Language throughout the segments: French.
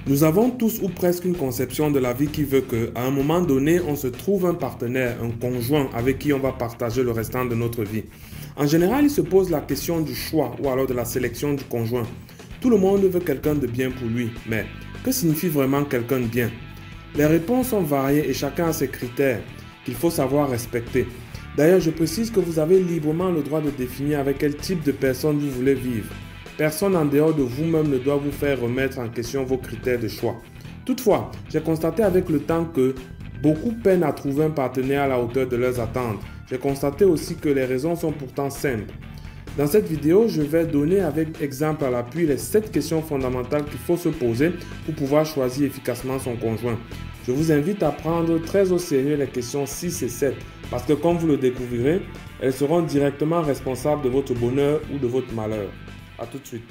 Nous avons tous ou presque une conception de la vie qui veut qu'à un moment donné, on se trouve un partenaire, un conjoint avec qui on va partager le restant de notre vie. En général, il se pose la question du choix ou alors de la sélection du conjoint. Tout le monde veut quelqu'un de bien pour lui, mais que signifie vraiment quelqu'un de bien? Les réponses sont variées et chacun a ses critères qu'il faut savoir respecter. D'ailleurs, je précise que vous avez librement le droit de définir avec quel type de personne vous voulez vivre. Personne en dehors de vous-même ne doit vous faire remettre en question vos critères de choix. Toutefois, j'ai constaté avec le temps que beaucoup peinent à trouver un partenaire à la hauteur de leurs attentes. J'ai constaté aussi que les raisons sont pourtant simples. Dans cette vidéo, je vais donner avec exemple à l'appui les 7 questions fondamentales qu'il faut se poser pour pouvoir choisir efficacement son conjoint. Je vous invite à prendre très au sérieux les questions 6 et 7 parce que comme vous le découvrirez, elles seront directement responsables de votre bonheur ou de votre malheur. A tout de suite.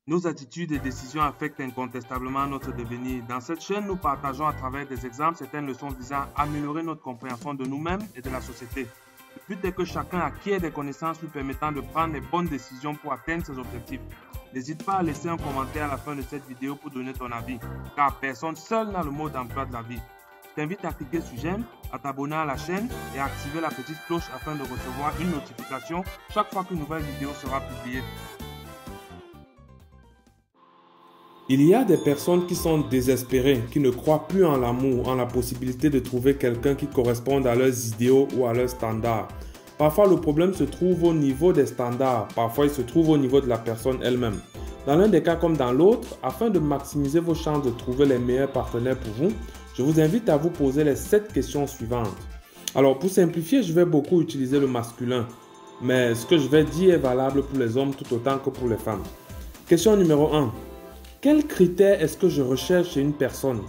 Nos attitudes et décisions affectent incontestablement notre devenir. Dans cette chaîne, nous partageons à travers des exemples certaines leçons visant à améliorer notre compréhension de nous-mêmes et de la société. Le but est que chacun acquiert des connaissances lui permettant de prendre les bonnes décisions pour atteindre ses objectifs. N'hésite pas à laisser un commentaire à la fin de cette vidéo pour donner ton avis, car personne seul n'a le mot d'emploi de la vie. Je t'invite à cliquer sur j'aime, à t'abonner à la chaîne et à activer la petite cloche afin de recevoir une notification chaque fois qu'une nouvelle vidéo sera publiée. Il y a des personnes qui sont désespérées, qui ne croient plus en l'amour, en la possibilité de trouver quelqu'un qui corresponde à leurs idéaux ou à leurs standards. Parfois, le problème se trouve au niveau des standards, parfois il se trouve au niveau de la personne elle-même. Dans l'un des cas comme dans l'autre, afin de maximiser vos chances de trouver les meilleurs partenaires pour vous, je vous invite à vous poser les 7 questions suivantes. Alors, pour simplifier, je vais beaucoup utiliser le masculin, mais ce que je vais dire est valable pour les hommes tout autant que pour les femmes. Question numéro 1. Quels critères est-ce que je recherche chez une personne?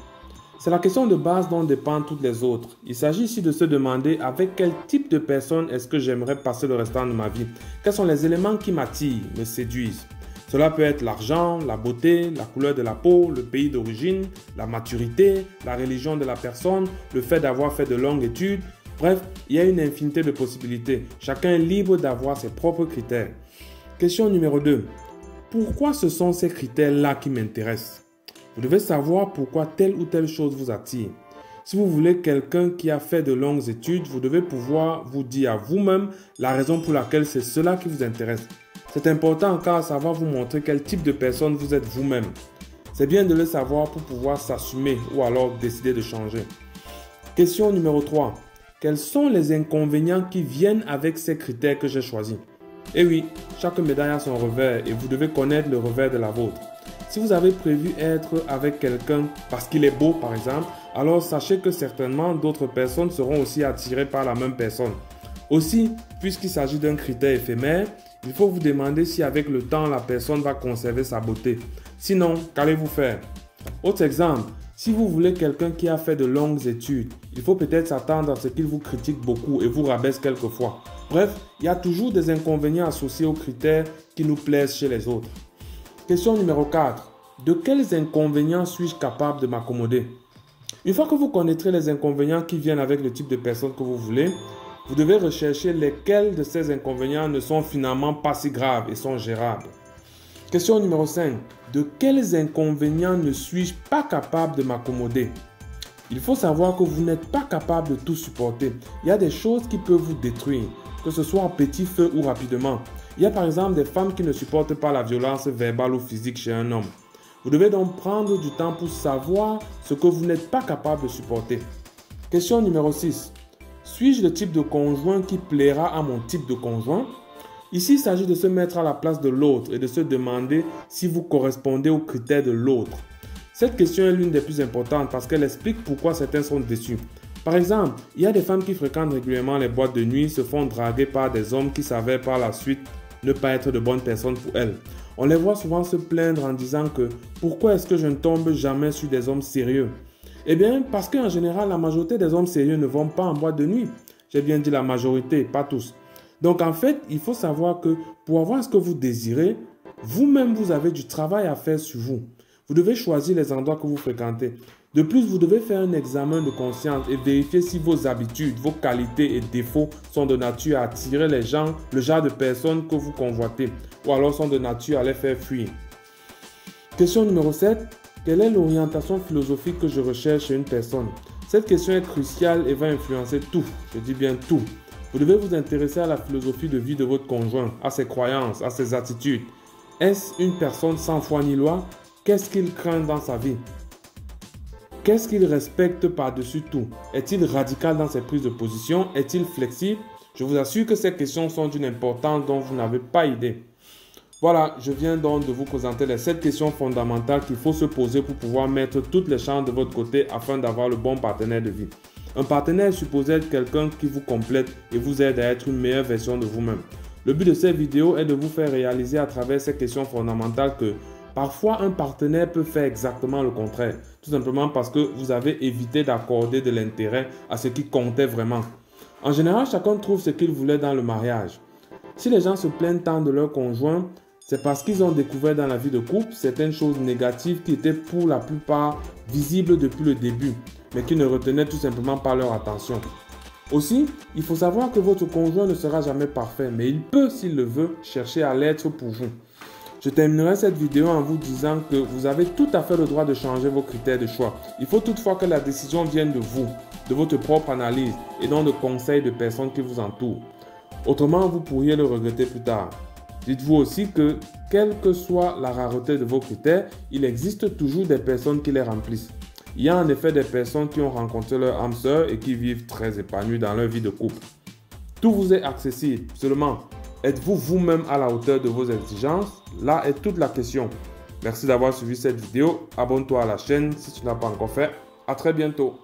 C'est la question de base dont dépendent toutes les autres. Il s'agit ici de se demander avec quel type de personne est-ce que j'aimerais passer le restant de ma vie. Quels sont les éléments qui m'attirent, me séduisent? Cela peut être l'argent, la beauté, la couleur de la peau, le pays d'origine, la maturité, la religion de la personne, le fait d'avoir fait de longues études. Bref, il y a une infinité de possibilités. Chacun est libre d'avoir ses propres critères. Question numéro 2. Pourquoi ce sont ces critères-là qui m'intéressent? Vous devez savoir pourquoi telle ou telle chose vous attire. Si vous voulez quelqu'un qui a fait de longues études, vous devez pouvoir vous dire à vous-même la raison pour laquelle c'est cela qui vous intéresse. C'est important car ça va vous montrer quel type de personne vous êtes vous-même. C'est bien de le savoir pour pouvoir s'assumer ou alors décider de changer. Question numéro 3. Quels sont les inconvénients qui viennent avec ces critères que j'ai choisis? Eh oui, chaque médaille a son revers et vous devez connaître le revers de la vôtre. Si vous avez prévu être avec quelqu'un parce qu'il est beau par exemple, alors sachez que certainement d'autres personnes seront aussi attirées par la même personne. Aussi, puisqu'il s'agit d'un critère éphémère, il faut vous demander si avec le temps la personne va conserver sa beauté. Sinon, qu'allez-vous faire? Autre exemple, si vous voulez quelqu'un qui a fait de longues études, il faut peut-être s'attendre à ce qu'il vous critique beaucoup et vous rabaisse quelquefois. Bref, il y a toujours des inconvénients associés aux critères qui nous plaisent chez les autres. Question numéro 4. De quels inconvénients suis-je capable de m'accommoder? Une fois que vous connaîtrez les inconvénients qui viennent avec le type de personne que vous voulez, vous devez rechercher lesquels de ces inconvénients ne sont finalement pas si graves et sont gérables. Question numéro 5. De quels inconvénients ne suis-je pas capable de m'accommoder? Il faut savoir que vous n'êtes pas capable de tout supporter. Il y a des choses qui peuvent vous détruire, que ce soit à petit feu ou rapidement. Il y a par exemple des femmes qui ne supportent pas la violence verbale ou physique chez un homme. Vous devez donc prendre du temps pour savoir ce que vous n'êtes pas capable de supporter. Question numéro 6. Suis-je le type de conjoint qui plaira à mon type de conjoint? Ici, il s'agit de se mettre à la place de l'autre et de se demander si vous correspondez aux critères de l'autre. Cette question est l'une des plus importantes parce qu'elle explique pourquoi certains sont déçus. Par exemple, il y a des femmes qui fréquentent régulièrement les boîtes de nuit, se font draguer par des hommes qui s'avèrent par la suite ne pas être de bonnes personnes pour elles. On les voit souvent se plaindre en disant que « Pourquoi est-ce que je ne tombe jamais sur des hommes sérieux ?» Eh bien, parce qu'en général, la majorité des hommes sérieux ne vont pas en boîte de nuit. J'ai bien dit la majorité, pas tous. Donc en fait, il faut savoir que pour avoir ce que vous désirez, vous-même vous avez du travail à faire sur vous. Vous devez choisir les endroits que vous fréquentez. De plus, vous devez faire un examen de conscience et vérifier si vos habitudes, vos qualités et défauts sont de nature à attirer les gens, le genre de personnes que vous convoitez, ou alors sont de nature à les faire fuir. Question numéro 7. Quelle est l'orientation philosophique que je recherche chez une personne? Cette question est cruciale et va influencer tout. Je dis bien tout. Vous devez vous intéresser à la philosophie de vie de votre conjoint, à ses croyances, à ses attitudes. Est-ce une personne sans foi ni loi? Qu'est-ce qu'il craint dans sa vie? Qu'est-ce qu'il respecte par-dessus tout? Est-il radical dans ses prises de position? Est-il flexible? Je vous assure que ces questions sont d'une importance dont vous n'avez pas idée. Voilà, je viens donc de vous présenter les 7 questions fondamentales qu'il faut se poser pour pouvoir mettre toutes les chances de votre côté afin d'avoir le bon partenaire de vie. Un partenaire est supposé être quelqu'un qui vous complète et vous aide à être une meilleure version de vous-même. Le but de cette vidéo est de vous faire réaliser à travers ces questions fondamentales que parfois un partenaire peut faire exactement le contraire, tout simplement parce que vous avez évité d'accorder de l'intérêt à ce qui comptait vraiment. En général, chacun trouve ce qu'il voulait dans le mariage. Si les gens se plaignent tant de leur conjoint, c'est parce qu'ils ont découvert dans la vie de couple certaines choses négatives qui étaient pour la plupart visibles depuis le début, mais qui ne retenaient tout simplement pas leur attention. Aussi, il faut savoir que votre conjoint ne sera jamais parfait, mais il peut, s'il le veut, chercher à l'être pour vous. Je terminerai cette vidéo en vous disant que vous avez tout à fait le droit de changer vos critères de choix. Il faut toutefois que la décision vienne de vous, de votre propre analyse et non de conseils de personnes qui vous entourent. Autrement, vous pourriez le regretter plus tard. Dites-vous aussi que, quelle que soit la rareté de vos critères, il existe toujours des personnes qui les remplissent. Il y a en effet des personnes qui ont rencontré leur âme sœur et qui vivent très épanouies dans leur vie de couple. Tout vous est accessible, seulement êtes-vous vous-même à la hauteur de vos exigences? Là est toute la question. Merci d'avoir suivi cette vidéo. Abonne-toi à la chaîne si tu n'as pas encore fait. À très bientôt.